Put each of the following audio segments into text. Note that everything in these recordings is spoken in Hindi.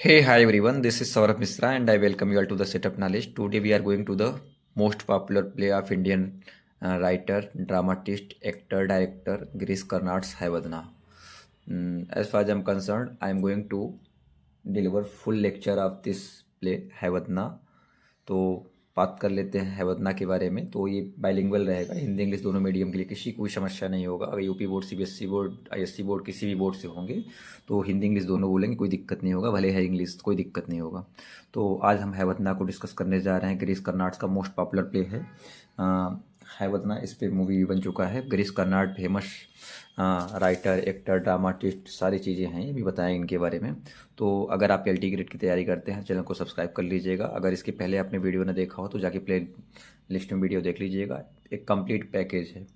Hey, hi everyone. This is Saurabh Misra, and I welcome you all to the Setup Knowledge. Today we are going to the most popular play of Indian writer, dramatist, actor, director Girish Karnad's Havadna. As far as I'm concerned, I am going to deliver full lecture of this play Havadna. तो बात कर लेते हैं हैवदना के बारे में। तो ये बाइलिंगुअल रहेगा, हिंदी इंग्लिश दोनों मीडियम के लिए, किसी कोई समस्या नहीं होगा। अगर UP board, CBSE board, ISC board, किसी भी बोर्ड से होंगे तो हिंदी इंग्लिश दोनों बोलेंगे, कोई दिक्कत नहीं होगा। भले है इंग्लिश, कोई दिक्कत नहीं होगा। तो आज हम हैवदना को डिस्कस करने जा रहे हैं। गिरीश कर्नाड का मोस्ट पॉपुलर प्ले है हैवदना। इस पे मूवी भी बन चुका है। Girish Karnad famous writer, actor, dramatist, सारी चीज़ें हैं, ये भी बताएं इनके बारे में। तो अगर आप एलटी ग्रेड की तैयारी करते हैं, चैनल को सब्सक्राइब कर लीजिएगा। अगर इसके पहले आपने वीडियो ना देखा हो तो जाके प्ले लिस्ट में वीडियो देख लीजिएगा। एक कंप्लीट पैकेज है।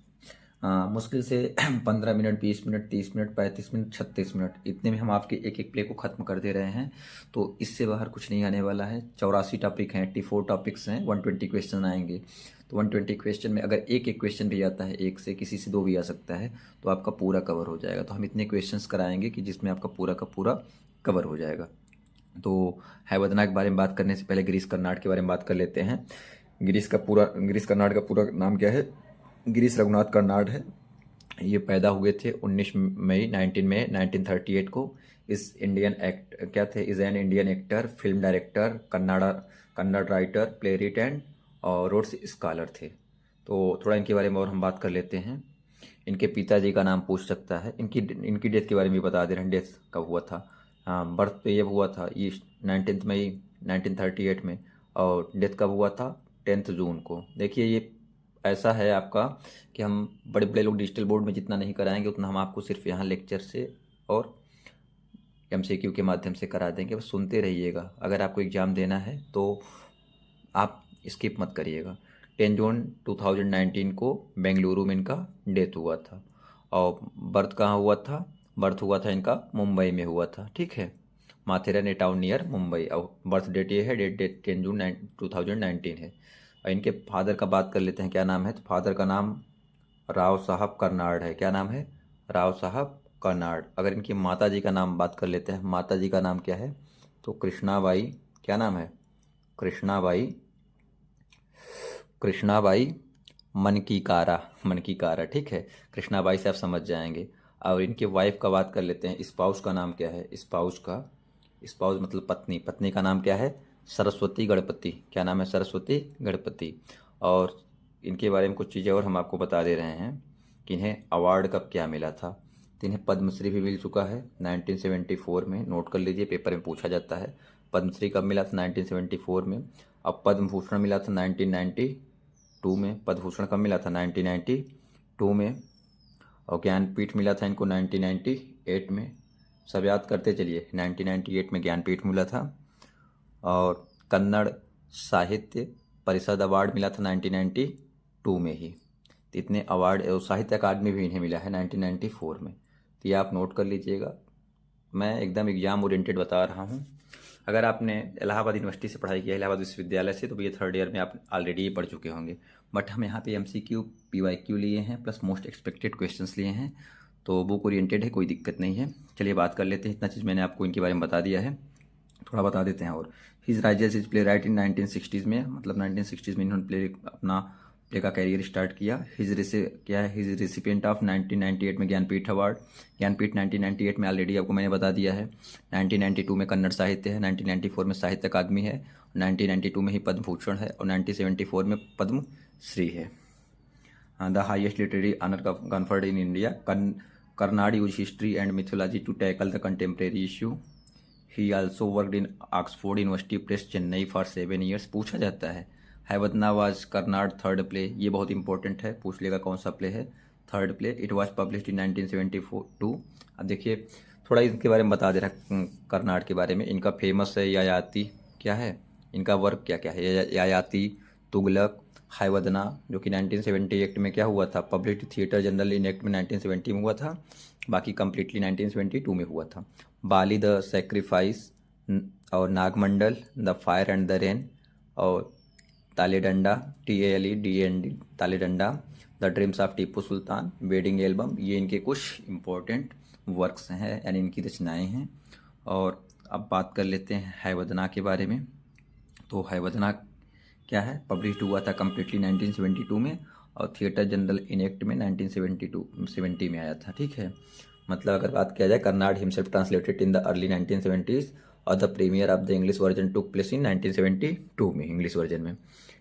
मुश्किल से 15 minute, 20 minute, 30 minute, 35 minute, 36 minute, इतने में हम आपके एक एक प्ले को ख़त्म कर दे रहे हैं। तो इससे बाहर कुछ नहीं आने वाला है। 84 टॉपिक हैं, 84 टॉपिक्स हैं, 120 क्वेश्चन आएंगे। तो 120 क्वेश्चन में अगर एक एक क्वेश्चन भी आता है, एक से किसी से दो भी आ सकता है, तो आपका पूरा कवर हो जाएगा। तो हम इतने क्वेश्चंस कराएंगे कि जिसमें आपका पूरा का पूरा कवर हो जाएगा। तो हैवदना के बारे में बात करने से पहले गिरीश कर्नाड के बारे में बात कर लेते हैं। गिरीश कर्नाड का पूरा नाम क्या है? गिरीश रघुनाथ कर्नाड है। ये पैदा हुए थे 19 मई 1938 को। इस is an Indian actor, film director, Kannada writer, play writ और रोड्स स्कॉलर थे। तो थोड़ा इनके बारे में और हम बात कर लेते हैं। इनके पिताजी का नाम पूछ सकता है। इनकी डेथ के बारे में भी बता दे रहे हैं, डेथ कब हुआ था। हाँ, बर्थ तो ये हुआ था ये 19 मई 1938 में, और डेथ कब हुआ था? 10 जून को। देखिए, ये ऐसा है आपका कि हम बड़े बड़े लोग डिजिटल बोर्ड में जितना नहीं कराएंगे, उतना हम आपको सिर्फ यहाँ लेक्चर से और एमसीक्यू के माध्यम से करा देंगे। बस सुनते रहिएगा। अगर आपको एग्ज़ाम देना है तो आप स्किप मत करिएगा। 10 जून 2019 को बेंगलुरु में इनका डेथ हुआ था। और बर्थ कहाँ हुआ था? बर्थ हुआ था इनका मुंबई में हुआ था, ठीक है। माथेरन ए टाउन नियर मुंबई। और बर्थ डेट ये है, डेट 10 जून 2019 है। और इनके फादर का बात कर लेते हैं, क्या नाम है? तो फादर का नाम राव साहब कर्नाड है। क्या नाम है? राव साहब कर्नाड। अगर इनकी माता जी का नाम बात कर लेते हैं, माता जी का नाम क्या है? तो कृष्णाबाई। क्या नाम है? कृष्णाबाई। कृष्णाबाई मन की कारा, ठीक है। कृष्णाबाई से आप समझ जाएंगे। और इनके वाइफ का बात कर लेते हैं। स्पाउस का नाम क्या है? स्पाउस मतलब पत्नी। पत्नी का नाम क्या है? सरस्वती गणपति। क्या नाम है? सरस्वती गणपति। और इनके बारे में कुछ चीज़ें और हम आपको बता दे रहे हैं कि इन्हें अवार्ड कब क्या मिला था। तो इन्हें पद्मश्री भी मिल चुका है 1974 में। नोट कर लीजिए, पेपर में पूछा जाता है। पद्मश्री कब मिला था? 1974 में। अब पद्म भूषण मिला था 1992 में। पद्म भूषण कब मिला था? 1992 में। और ज्ञानपीठ मिला था इनको 1998 में। सब याद करते चलिए। 1998 में ज्ञानपीठ मिला था। और कन्नड़ साहित्य परिषद अवार्ड मिला था 1992 में ही। तो इतने अवार्ड, और साहित्य अकादमी भी इन्हें मिला है 1994 में। तो ये आप नोट कर लीजिएगा। मैं एकदम एग्जाम ओरिएंटेड बता रहा हूँ। अगर आपने इलाहाबाद यूनिवर्सिटी से पढ़ाई किया, इलाहाबाद विश्वविद्यालय से, तो ये 3rd ईयर में आप ऑलरेडी ये पढ़ चुके होंगे। बट हम यहाँ पे एमसीक्यू, पीवाईक्यू लिए हैं, प्लस मोस्ट एक्सपेक्टेड क्वेश्चंस लिए हैं। तो बुक ओरिएंटेड है, कोई दिक्कत नहीं है। चलिए बात कर लेते हैं। इतना चीज़ मैंने आपको इनके बारे में बता दिया है, थोड़ा बता देते हैं और। His rises is play right in 1960s में, मतलब 1960s में इन्होंने प्ले का कैरियर स्टार्ट किया। हिज रिसिपिएंट ऑफ 1998 में ज्ञानपीठ अवार्ड। ज्ञानपीठ 1998 में ऑलरेडी आपको मैंने बता दिया है। 1992 में कन्नड़ साहित्य है, 1994 में साहित्य अकादमी है, 1992 में ही पद्म भूषण है, और 1974 में पद्म श्री है। The highest literary honour conferred in India. Karnad use history and mythology to tackle the contemporary issue. He also worked in Oxford University Press, Chennai for 7 years. पूछा जाता है Hayavadana was Karnad third play. ये बहुत इंपॉर्टेंट है, पूछ लेगा कौन सा प्ले है? Third play. It was published in 1972। अब देखिए, थोड़ा इनके बारे में बता दे रहा कर्नाड के बारे में। इनका फेमस है यायाति। क्या है इनका वर्क? क्या क्या है? यायाति, तुगलक, हैवदना, जो कि 1978 में क्या हुआ था? Public theatre general in act में 1970 में हुआ था। बाकी कंप्लीटली 1972 में हुआ था। बाली द सेक्रीफाइस, और Nagamandala, the fire and the rain, और Taledanda, TALEDND, Taledanda, the dreams of Tipu Sultan, wedding album. ये इनके कुछ इम्पोर्टेंट वर्क्स हैं, यानी इनकी रचनाएं हैं। और अब बात कर लेते हैं हैवदना के बारे में। तो हैवदना क्या है, पब्लिश हुआ था कम्प्लीटली 1972 में, और थिएटर जनरल इनेक्ट में 1970 में आया था। ठीक है, मतलब अगर बात किया जाए, Karnad himself translated in the early 1970s और the premiere of the English version took place in 1972 में, इंग्लिश वर्जन में।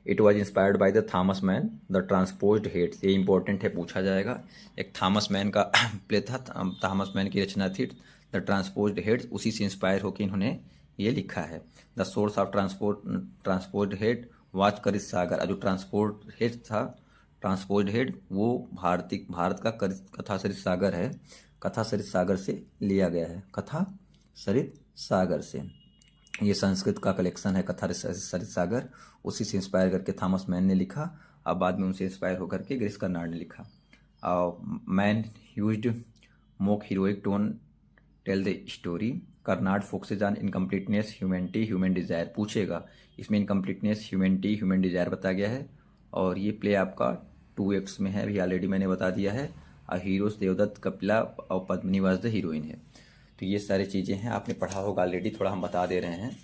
It was inspired by the Thomas Mann the transposed heads. ये इंपॉर्टेंट है, पूछा जाएगा। एक थॉमस मैन का प्ले था, थॉमस मैन की रचना थी द ट्रांसपोज्ड हेड्स, उसी से इंस्पायर होकर इन्होंने ये लिखा है। The source of transposed head वाच करिश सागर। और जो ट्रांसपोर्ट हेड था, ट्रांसपोज्ड हेड, वो भारत का कथा सरित सागर है। कथा सरित सागर से लिया गया है, कथा सरित सागर से। ये संस्कृत का कलेक्शन है, कथा सरित सागर, उसी से इंस्पायर करके थॉमस मैन ने लिखा। अब बाद में उनसे इंस्पायर होकर के गिरीश कर्नाड ने लिखा। Mann used mock heroic tone tell the story. Karnad focuses on incompleteness, humanity, human desire. पूछेगा, इसमें इनकम्प्लीटनेस, ह्यूमैनिटी, ह्यूमन डिजायर बताया गया है। और ये प्ले आपका 2 एक्ट्स में है, अभी ऑलरेडी मैंने बता दिया है। और हीरोज देवदत्त, कपिला और पद्मिनी वाज द हीरोइन है। तो ये सारी चीज़ें हैं, आपने पढ़ा होगा ऑलरेडी, थोड़ा हम बता दे रहे हैं।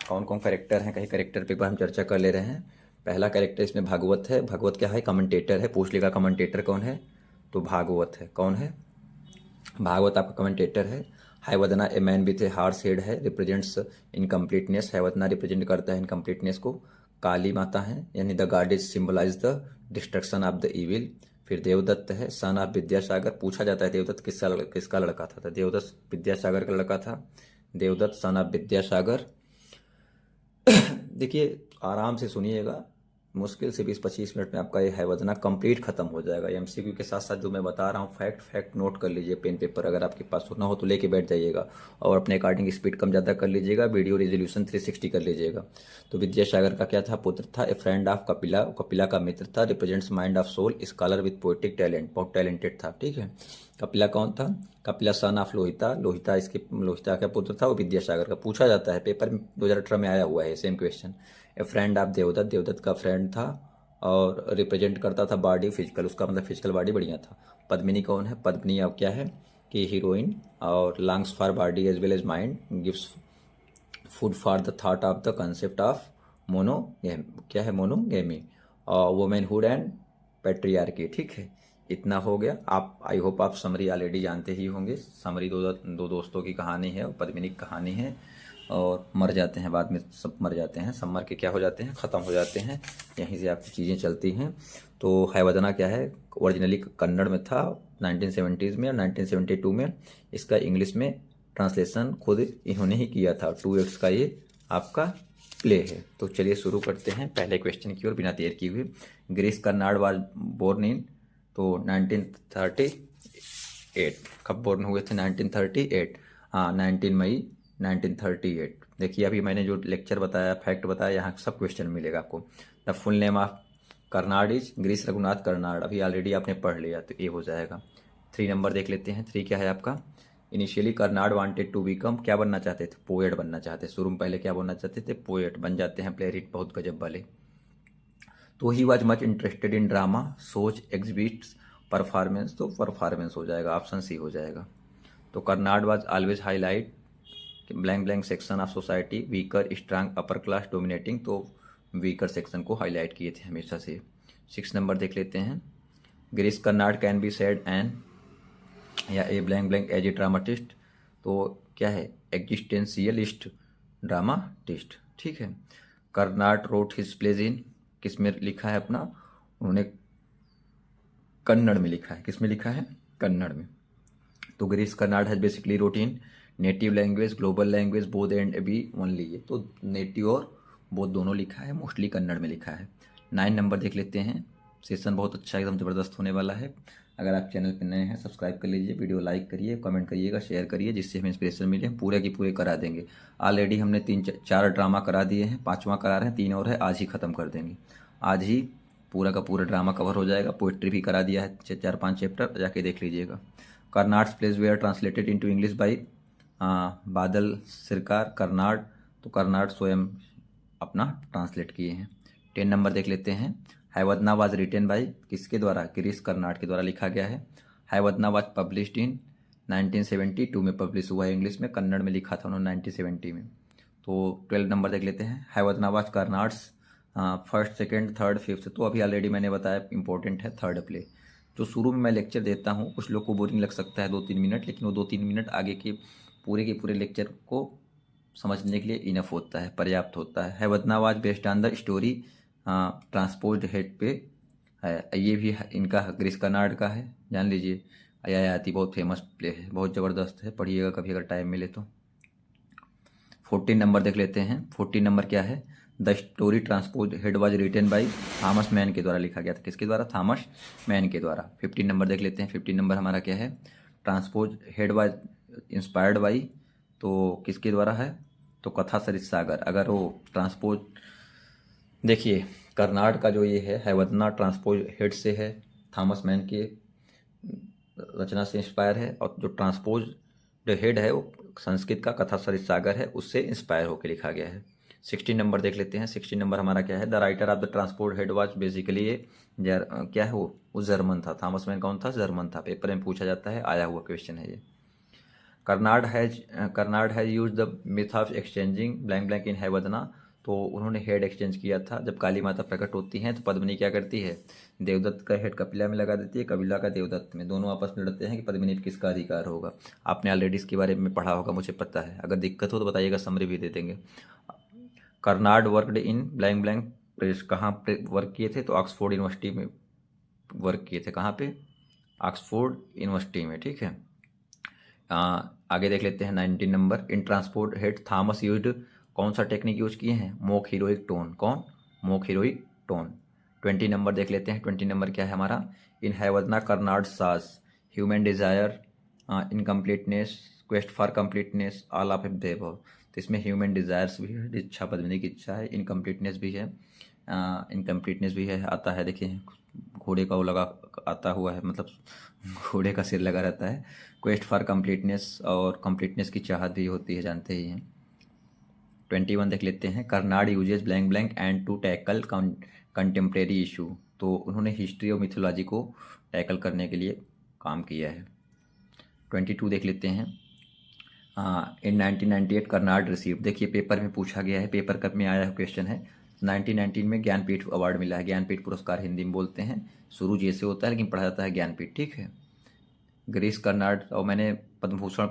कौन कौन कैरेक्टर हैं, कई कैरेक्टर पे एक बार हम चर्चा कर ले रहे हैं। पहला कैरेक्टर इसमें भागवत है। भागवत क्या है, कमेंटेटर है। पूछ लेगा कमेंटेटर कौन है, तो भागवत है। कौन है, भागवत आपका कमेंटेटर है। Hayavadana a man with a horse head है, रिप्रेजेंट्स इनकम्प्लीटनेस। हैवदना रिप्रेजेंट करता है इनकम्प्लीटनेस को। काली माता है, यानी the goddess symbolise the destruction of the evil. फिर देवदत्त है, सन ऑफ विद्यासागर। पूछा जाता है देवदत्त किसका लड़का था, तो देवदत्त विद्यासागर का लड़का था। Devadatta son of Vidyasagar. देखिए आराम से सुनिएगा, मुश्किल से 20-25 मिनट में आपका ये हैवदना कंप्लीट खत्म हो जाएगा। एमसीक्यू के साथ साथ जो मैं बता रहा हूँ फैक्ट नोट कर लीजिए, पेन पेपर अगर आपके पास होना हो तो लेके बैठ जाइएगा, और अपने अकॉर्डिंग स्पीड कम ज़्यादा कर लीजिएगा, वीडियो रेजोल्यूशन 360 कर लीजिएगा। तो विद्यासागर का क्या था, पुत्र था। A friend of Kapila, Kapila का मित्र था। Represents mind of soul, scholar with poetic talent, बहुत टैलेंटेड था। ठीक है, कपिला कौन था, कपिला सन ऑफ लोहिता। लोहिता का पुत्र था, वो विद्यासागर का। पूछा जाता है पेपर में, 2018 में आया हुआ है same question. A friend of Devadatta, Devadatta का फ्रेंड था, और रिप्रेजेंट करता था बॉडी, फिजिकल, उसका मतलब फिजिकल बॉडी बढ़िया था। पद्मिनी कौन है, पद्मिनी अब क्या है कि हीरोइन, और longs for body as well as mind, gives food for the thought of the concept of monogamy, क्या है, मोनोगेमी, और वुमेनहुड एंड पैट्रियार्की। ठीक है, इतना हो गया। आप, आई होप आप समरी ऑलरेडी जानते ही होंगे। समरी दो दोस्तों की कहानी है, और पद्मिनी की कहानी है, और मर जाते हैं बाद में, सब मर जाते हैं, सब मर के क्या हो जाते हैं, ख़त्म हो जाते हैं। यहीं से आपकी चीज़ें चलती हैं। तो हैवदना क्या है, ओरिजिनली कन्नड़ में था 1970s में, और 1972 में इसका इंग्लिश में ट्रांसलेशन खुद इन्होंने ही किया था। 2 एक्ट्स का ये आपका प्ले है। तो चलिए शुरू करते हैं पहले क्वेश्चन की ओर, बिना देर की हुई। Girish Karnad was born in, तो 1938। कब बोर्न हुए थे, 1938, हाँ 19 मई 1938। देखिए अभी मैंने जो लेक्चर बताया, फैक्ट बताया, यहाँ सब क्वेश्चन मिलेगा आपको। The full name of Karnad is Girish Raghunath Karnad, अभी ऑलरेडी आपने पढ़ लिया, तो ये हो जाएगा। 3 नंबर देख लेते हैं। 3 क्या है आपका, initially Karnad wanted to become, क्या बनना चाहते थे, पोएट बनना चाहते। शुरू में पहले क्या बनना चाहते थे, पोएट बन जाते हैं, प्लेरिट बहुत गजब वाले। तो he was much interested in drama, सोच, एग्जिबिट्स, परफॉर्मेंस, तो परफॉर्मेंस हो जाएगा, ऑप्शन सी हो जाएगा। तो Karnad was always highlight blank blank section of society, weaker, strong, upper class, dominating, तो वीकर सेक्शन को हाईलाइट किए थे हमेशा से। 6 नंबर देख लेते हैं। Girish Karnad can be said and, या a blank blank as a dramatist, तो क्या है, एग्जिस्टेंशियलिस्ट ड्रामाटिस्ट। ठीक है, Karnad road his plays in, किस में लिखा है अपना, उन्होंने कन्नड़ में लिखा है। किस में लिखा है, कन्नड़ में। तो Girish Karnad has basically wrote in native language, global language, both and B only, ये तो नेटिव और बोथ दोनों लिखा है, मोस्टली कन्नड़ में लिखा है। 9 नंबर देख लेते हैं। सेशन बहुत अच्छा एकदम ज़बरदस्त होने वाला है। अगर आप चैनल पर नए हैं सब्सक्राइब कर लीजिए, वीडियो लाइक करिए, कमेंट करिएगा, शेयर करिए, जिससे हमें इंस्पिरेशन मिले। हम पूरे की पूरे करा देंगे। ऑलरेडी हमने 3-4 ड्रामा करा दिए हैं, 5वां करा रहे हैं, 3 और है, आज ही ख़त्म कर देंगे। आज ही पूरा का पूरा ड्रामा कवर हो जाएगा। पोइट्री भी करा दिया है, 4-5 चैप्टर, जाके देख लीजिएगा। Karnad's plays were translated into English by Badal Sarkar, Karnad, तो कर्नाड स्वयं अपना ट्रांसलेट किए हैं। 10 नंबर देख लेते हैं। हैवदना वाज रिटेन बाई, किसके द्वारा, गिरीश कर्नाड के द्वारा लिखा गया है। हैवदना वाज पब्लिश्ड इन 1972 में पब्लिश हुआ है, इंग्लिश में, कन्नड़ में लिखा था उन्होंने 1970 में। तो 12 नंबर देख लेते हैं, हैवदनाबाद Karnad's first second third fifth. तो अभी ऑलरेडी मैंने बताया इंपॉर्टेंट है थर्ड प्ले। जो शुरू में मैं लेक्चर देता हूँ, कुछ लोग को बोरिंग लग सकता है 2-3 मिनट, लेकिन वो 2-3 मिनट आगे के पूरे लेक्चर को समझने के लिए इनफ होता है, पर्याप्त होता है। हैवदनाबाद based on the story transpose head पे है। ये भी इनका ग्रीस कर्नाड का है, जान लीजिए। आती बहुत फेमस प्ले है, बहुत ज़बरदस्त है, पढ़िएगा कभी अगर टाइम मिले तो। 14 नंबर देख लेते हैं। 14 नंबर क्या है, the story transpose head was written by Thomas Mann के द्वारा लिखा गया था। किसके द्वारा, थॉमस मैन के द्वारा। 15 नंबर देख लेते हैं। 15 नंबर हमारा क्या है, transpose head was inspired by, तो किसके द्वारा है, तो कथा सरित सागर। अगर वो ट्रांसपोज देखिए, कर्नाड का जो ये है हैवदना ट्रांसपोज हेड से है, थॉमस मैन के रचना से इंस्पायर है, और जो ट्रांसपोज जो हेड है वो संस्कृत का कथा सरित सागर है, उससे इंस्पायर होकर लिखा गया है। 16 नंबर देख लेते हैं। 16 नंबर हमारा क्या है, the writer of the transport head was basically क्या है वो जर्मन था। थॉमस मैन कौन था, जर्मन था। पेपर में पूछा जाता है, आया हुआ क्वेश्चन है ये। Karnad has use the myth of exchanging blank blank in Hayavadana. तो उन्होंने हेड एक्सचेंज किया था। जब काली माता प्रकट होती हैं तो पद्मिनी क्या करती है, देवदत्त का हेड कपिला में लगा देती है, कपिला का देवदत्त में। दोनों आपस में लड़ते हैं कि पद्मिनी पे किसका अधिकार होगा। आपने ऑलरेडी इसके बारे में पढ़ा होगा, मुझे पता है। अगर दिक्कत हो तो बताइएगा, समरी भी दे देंगे। Karnad worked in blank blank press, कहाँ पे वर्क किए थे, तो ऑक्सफोर्ड यूनिवर्सिटी में वर्क किए थे। कहाँ पे, ऑक्सफोर्ड यूनिवर्सिटी में, ठीक है। आगे देख लेते हैं 19 नंबर। इन ट्रांसपोर्ट हेड थॉमस यूज्ड, कौन सा टेक्निक यूज किए हैं, मोक हीरोइक टोन। कौन, मोक हीरोइक टोन। 20 नंबर देख लेते हैं। 20 नंबर क्या है हमारा, इन Hayavadana Karnad says human desire incompleteness quest for completeness all of देव। तो इसमें ह्यूमन डिजायर्स भी है, इच्छा पद्मिनी की इच्छा है, इनकम्प्लीटनेस भी है, इनकम्प्लीटनेस भी है, आता है। देखिए घोड़े का वो लगा आता हुआ है, मतलब घोड़े का सिर लगा रहता है। क्वेस्ट फॉर कंप्लीटनेस, और कंप्लीटनेस की चाहत भी होती है, जानते ही हैं। 21 देख लेते हैं। Karnad uses blank blank and to tackle contemporary issue. तो उन्होंने हिस्ट्री और मिथोलॉजी को टैकल करने के लिए काम किया है। 22 देख लेते हैं। इन 1998 कर्नाड रिसीव, देखिए पेपर में पूछा गया है, पेपर कप में आया क्वेश्चन है। 1919 में ज्ञानपीठ अवार्ड मिला है, ज्ञानपीठ पुरस्कार हिंदी में बोलते हैं। शुरू जैसे होता है लेकिन पढ़ा जाता है ज्ञानपीठ, ठीक है। गिरीश कर्नाड, और मैंने पद्म भूषण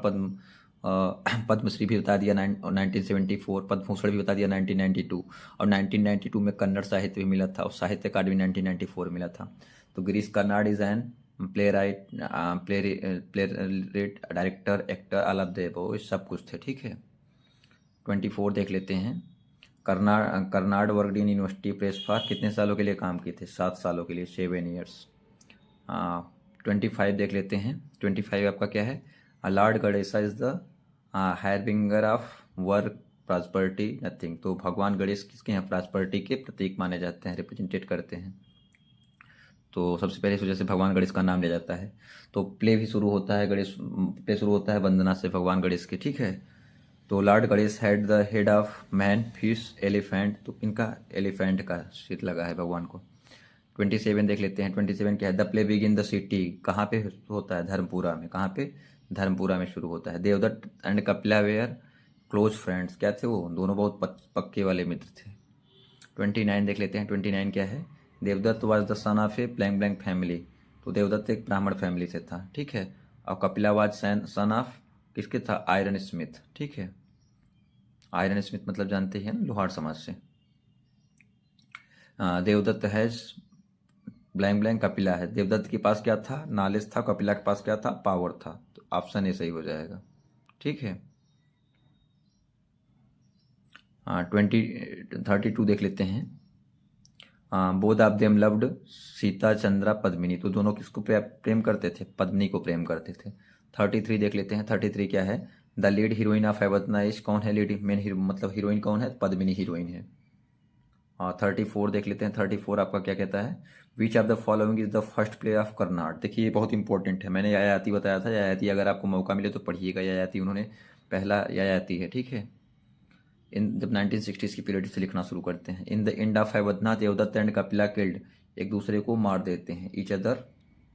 पद्मश्री भी बता दिया 1974, पद्म भूषण भी बता दिया 1992, और 1992 में कन्नड़ साहित्य भी मिला था, और साहित्य अकादमी 1994 मिला था। तो Girish Karnad is an playwright, director, actor, all of the above, सब कुछ थे, ठीक है। 24 देख लेते हैं। Karnad worked in university press for, कितने सालों के लिए काम किए थे, 7 सालों के लिए, 7 ईयर्स। 25 देख लेते हैं। 25 आपका क्या है, lord Ganesha is the harbinger of work prosperity nothing. तो भगवान गणेश किसके हैं, प्रॉस्पर्टी के प्रतीक माने जाते हैं, रिप्रेजेंटेट करते हैं। तो सबसे पहले इस वजह से भगवान गणेश का नाम लिया जाता है। तो प्ले भी शुरू होता है, गणेश प्ले शुरू होता है वंदना से भगवान गणेश के, ठीक है। तो Lord Ganesh had the head of man, fish, elephant. तो इनका एलिफेंट का सिर लगा है भगवान को। 27 देख लेते हैं। 27 क्या है, the play begin the city, कहाँ पे होता है, धर्मपुरा में। कहाँ पे, धर्मपुरा में शुरू होता है। Devadatta and Kapila were close friends, क्या थे वो, दोनों बहुत पक्के वाले मित्र थे। 29 देख लेते हैं। 29 क्या है, Devadatta was the son of a blank blank family. तो देवदत्त एक ब्राह्मण फैमिली से था, ठीक है। और कपिला वाज सन ऑफ किसके था, आयरन स्मिथ, ठीक है। आयरन स्मिथ मतलब जानते हैं ना, लोहार समाज से। Devadatta has blank blank Kapila है। देवदत्त के पास क्या था, नॉलेज था, कपिला के पास क्या था, पावर था। तो ऑप्शन ए सही हो जाएगा, ठीक है। 32 देख लेते हैं। Both of them loved Sita Chandra Padmini. तो दोनों किसको प्रेम करते थे, पद्मिनी को प्रेम करते थे। 33 देख लेते हैं। 33 क्या है, the lead heroine of Hayavadana is, कौन है लीड मेन हीरो, मतलब हीरोइन कौन है, पद्मिनी हीरोइन है। 34 देख लेते हैं। 34 आपका क्या कहता है, which of the following is the first play of Karnad. देखिए ये बहुत इंपॉर्टेंट है, मैंने ययाति बताया था, ययाति अगर आपको मौका मिले तो पढ़िएगा, ययाति उन्होंने पहला ययाति है, ठीक है। इन जब 1960s की पीरियड से लिखना शुरू करते हैं। In the end of Hayavadana Devadatta and Kapila killed, एक दूसरे को मार देते हैं, ईच अदर,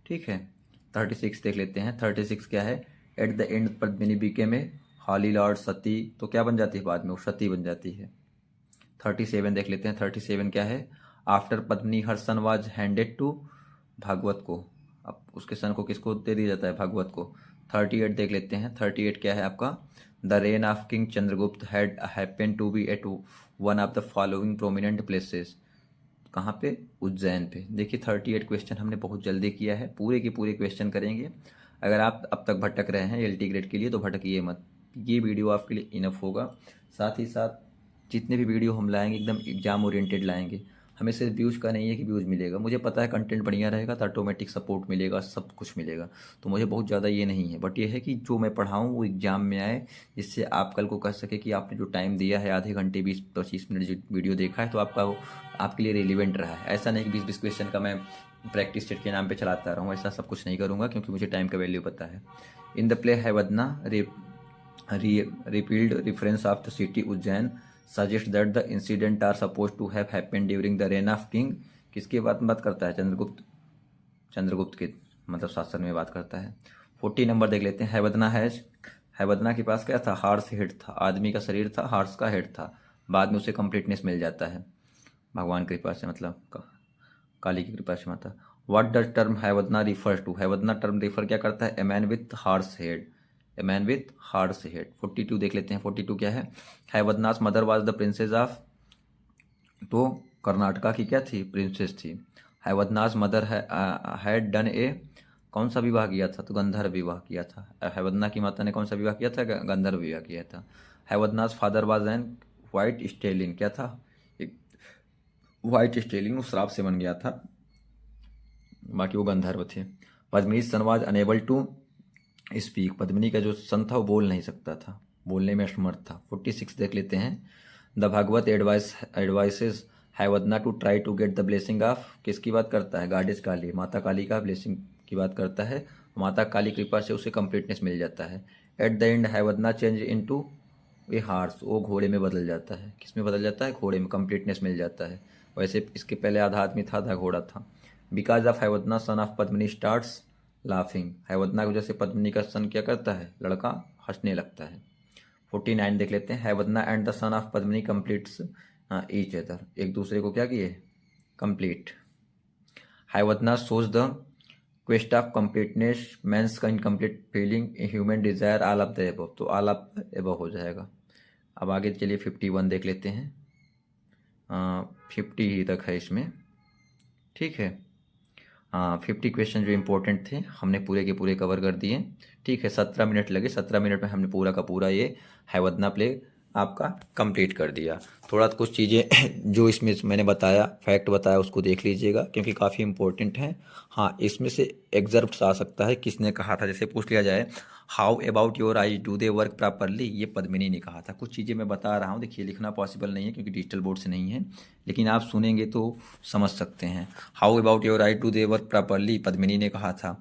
ठीक है। 36 देख लेते हैं। 36 क्या है, at the end Padmini became a holy lord Sati, तो क्या बन जाती है बाद में, वो सती बन जाती है। 37 देख लेते हैं। 37 क्या है, after Padmini her son was handed to Bhagavata को, अब उसके सन को किसको दे दिया जाता है, भागवत को। 38 देख लेते हैं। 38 क्या है आपका, the reign of king Chandragupta had happen to be at one of the following prominent places, कहाँ पे, उज्जैन पे। देखिए 38 क्वेश्चन हमने बहुत जल्दी किया है, पूरे के पूरे क्वेश्चन करेंगे। अगर आप अब तक भटक रहे हैं एलटी ग्रेड के लिए तो भटकिए मत, ये वीडियो आपके लिए इनफ होगा। साथ ही साथ जितने भी वीडियो हम लाएंगे एकदम एग्जाम ओरिएंटेड लाएंगे। हमें सिर्फ व्यूज़ का नहीं है कि व्यूज़ मिलेगा, मुझे पता है कंटेंट बढ़िया रहेगा तो ऑटोमेटिक सपोर्ट मिलेगा, सब कुछ मिलेगा, तो मुझे बहुत ज़्यादा ये नहीं है। बट ये है कि जो मैं पढ़ाऊँ वो एग्ज़ाम में आए, जिससे आप कल को कह सके कि आपने जो टाइम दिया है, आधे घंटे 20-25 मिनट जो वीडियो देखा है, तो आपका वो आपके लिए रिलेवेंट रहा है। ऐसा नहीं कि 20-20 क्वेश्चन का मैं प्रैक्टिस सेट के नाम पे चलाता रहूँ, ऐसा सब कुछ नहीं करूँगा, क्योंकि मुझे टाइम का वैल्यू पता है। In the play Hayavadana repealed reference of the city Ujjain suggest that the incident are supposed to have happened during the reign of king, किसकी बात करता है, चंद्रगुप्त के मतलब शासन में बात करता है। 40 नंबर देख लेते हैं। हैवदना के पास क्या था, हार्स हेड था, आदमी का शरीर था, हार्स का हेड था, बाद में उसे कंप्लीटनेस मिल जाता है भगवान की कृपा से, मतलब काली की कृपा से माता। What does term Hayavadana refer to, Hayavadana term refer क्या करता है, a man with horse head, a man with horse head. 42 देख लेते हैं। 42 क्या है, Hayavadana's mother was the princess of, तो कर्नाटका की क्या थी, प्रिंसेस थी। Hayavadana's mother had done a, कौन सा विवाह किया था, तो गंधर्व विवाह किया था। हैवदना की माता ने कौन सा विवाह किया था, गंधर्व विवाह किया था। Hayavadana's father was an white stallion, क्या था, एक व्हाइट स्टेलिन, वो श्राप से बन गया था, बाकी वो गंधर्व थे। Padmini son was unable to speak, Padmini का जो सन था वो बोल नहीं सकता था, बोलने में असमर्थ था। 46 देख लेते हैं। The Bhagavata advises Hayavadana to try to get the blessing of, किसकी बात करता है, गॉडेस काली, माता काली का ब्लेसिंग की बात करता है। माता काली कृपा से उसे कंप्लीटनेस मिल जाता है। At the end Hayavadana change into a horse, वो घोड़े में बदल जाता है, किस में बदल जाता है, घोड़े में, कंप्लीटनेस मिल जाता है। वैसे इसके पहले आधा आदमी था, आधा घोड़ा था। Because of Hayavadana son of Padmini starts laughing, Hayavadana की वजह से पद्मिनी का सन क्या करता है, लड़का हंसने लगता है। 49 देख लेते हैं। Hayavadana and the son of Padmini completes each other, एक दूसरे को क्या किए, complete. Hayavadana shows the quest of completeness man's का incomplete feeling human desire all of the above, तो ऑल ऑफ द एबव हो जाएगा। अब आगे चलिए 51 देख लेते हैं। 50 ही तक है इसमें, ठीक है। 50 क्वेश्चन जो इंपॉर्टेंट थे हमने पूरे के पूरे कवर कर दिए, ठीक है। 17 मिनट लगे, 17 मिनट में हमने पूरा का पूरा ये हैवदना प्ले आपका कंप्लीट कर दिया। थोड़ा कुछ चीज़ें जो इसमें मैंने बताया, फैक्ट बताया, उसको देख लीजिएगा क्योंकि काफ़ी इंपॉर्टेंट है। हाँ, इसमें से एग्जर्प्ट आ सकता है, किसने कहा था, जैसे पूछ लिया जाए how about your eyes do they work properly, ये पद्मिनी ने कहा था। कुछ चीज़ें मैं बता रहा हूँ, देखिए लिखना पॉसिबल नहीं है क्योंकि डिजिटल बोर्ड से नहीं है, लेकिन आप सुनेंगे तो समझ सकते हैं। How about your eyes do they work properly, Padmini ने कहा था।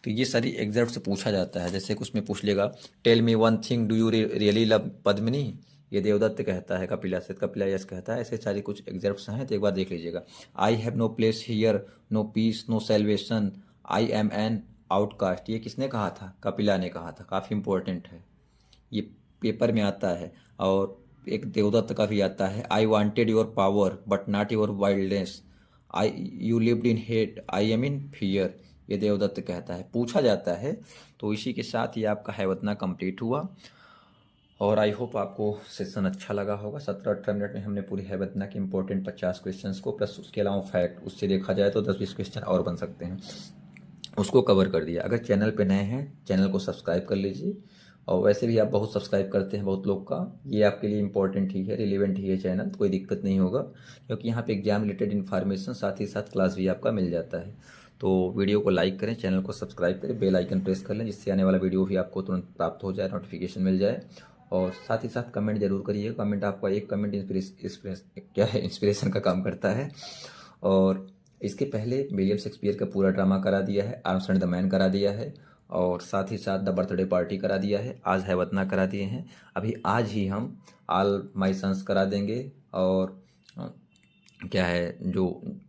तो ये सारी एग्जैक्ट से पूछा जाता है, जैसे उसमें पूछ लेगा tell me one thing do you really love Padmini, ये देवदत्त कहता है कपिला से, कपिला यस कहता है। ऐसे सारे कुछ एग्जैक्ट्स हैं, तो एक बार देख लीजिएगा। I have no place here, no peace, no salvation, I am an outcast, ये किसने कहा था, कपिला ने कहा था। काफ़ी इंपॉर्टेंट है, ये पेपर में आता है। और एक देवदत्त का भी आता है, I wanted your power but not your wildness, I you lived in hate, I am in fear, ये देवदत्त कहता है, पूछा जाता है। तो इसी के साथ ये आपका हैवदना कंप्लीट हुआ और आई होप आपको सेशन अच्छा लगा होगा। 17-18 मिनट में हमने पूरी हैवदना के इंपॉर्टेंट 50 क्वेश्चंस को प्लस उसके अलावा फैक्ट, उससे देखा जाए तो 10-20 क्वेश्चन और बन सकते हैं, उसको कवर कर दिया। अगर चैनल पे नए हैं चैनल को सब्सक्राइब कर लीजिए, और वैसे भी आप बहुत सब्सक्राइब करते हैं बहुत लोग का, ये आपके लिए इंपॉर्टेंट ही है, रिलेवेंट ही है चैनल, कोई दिक्कत नहीं होगा क्योंकि यहाँ पे एग्जाम रिलेटेड इन्फॉर्मेशन साथ ही साथ क्लास भी आपका मिल जाता है। तो वीडियो को लाइक करें, चैनल को सब्सक्राइब करें, बेल आइकन प्रेस कर लें, जिससे आने वाला वीडियो भी आपको तुरंत प्राप्त हो जाए, नोटिफिकेशन मिल जाए। और साथ ही साथ कमेंट जरूर करिए, कमेंट आपका एक कमेंट इंस्पिरेशन का काम करता है। और इसके पहले विलियम शेक्सपियर का पूरा ड्रामा करा दिया है, आर्म्स एंड द मैन करा दिया है, और साथ ही साथ द बर्थडे पार्टी करा दिया है, आज हैवदना करा दिए हैं। अभी आज ही हम ऑल माई सन्स करा देंगे और क्या है जो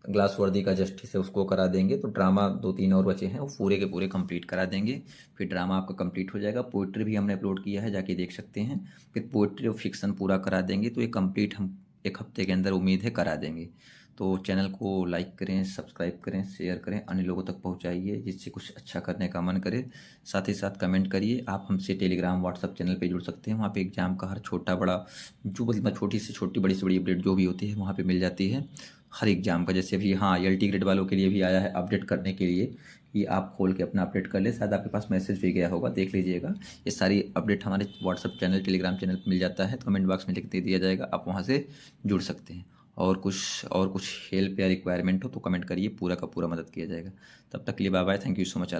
ग्लास वर्दी का जस्टिस है उसको करा देंगे। तो ड्रामा 2-3 और बचे हैं, वो पूरे के पूरे कंप्लीट करा देंगे। फिर ड्रामा आपका कंप्लीट हो जाएगा। पोइट्री भी हमने अपलोड किया है, जाके देख सकते हैं। फिर पोइट्री और फिक्शन पूरा करा देंगे। तो ये कंप्लीट हम 1 हफ्ते के अंदर उम्मीद है करा देंगे। तो चैनल को लाइक करें, सब्सक्राइब करें, शेयर करें, अन्य लोगों तक पहुंचाइए जिससे कुछ अच्छा करने का मन करे। साथ ही साथ कमेंट करिए। आप हमसे टेलीग्राम व्हाट्सअप चैनल पे जुड़ सकते हैं। वहाँ पे एग्जाम का हर छोटा बड़ा जो मतलब छोटी से छोटी बड़ी से बड़ी अपडेट जो भी होती है वहाँ पे मिल जाती है हर एग्जाम का। जैसे अभी हाँ एलटी ग्रेड वालों के लिए भी आया है अपडेट करने के लिए कि आप खोल के अपना अपडेट कर ले। शायद आपके पास मैसेज भी गया होगा, देख लीजिएगा। ये सारी अपडेट हमारे व्हाट्सअप चैनल टेलीग्राम चैनल पर मिल जाता है, तो कमेंट बॉक्स में लिख दे दिया जाएगा, आप वहाँ से जुड़ सकते हैं। और कुछ हेल्प या रिक्वायरमेंट हो तो कमेंट करिए, पूरा का पूरा मदद किया जाएगा। तब तक के लिए bye bye, thank you so much.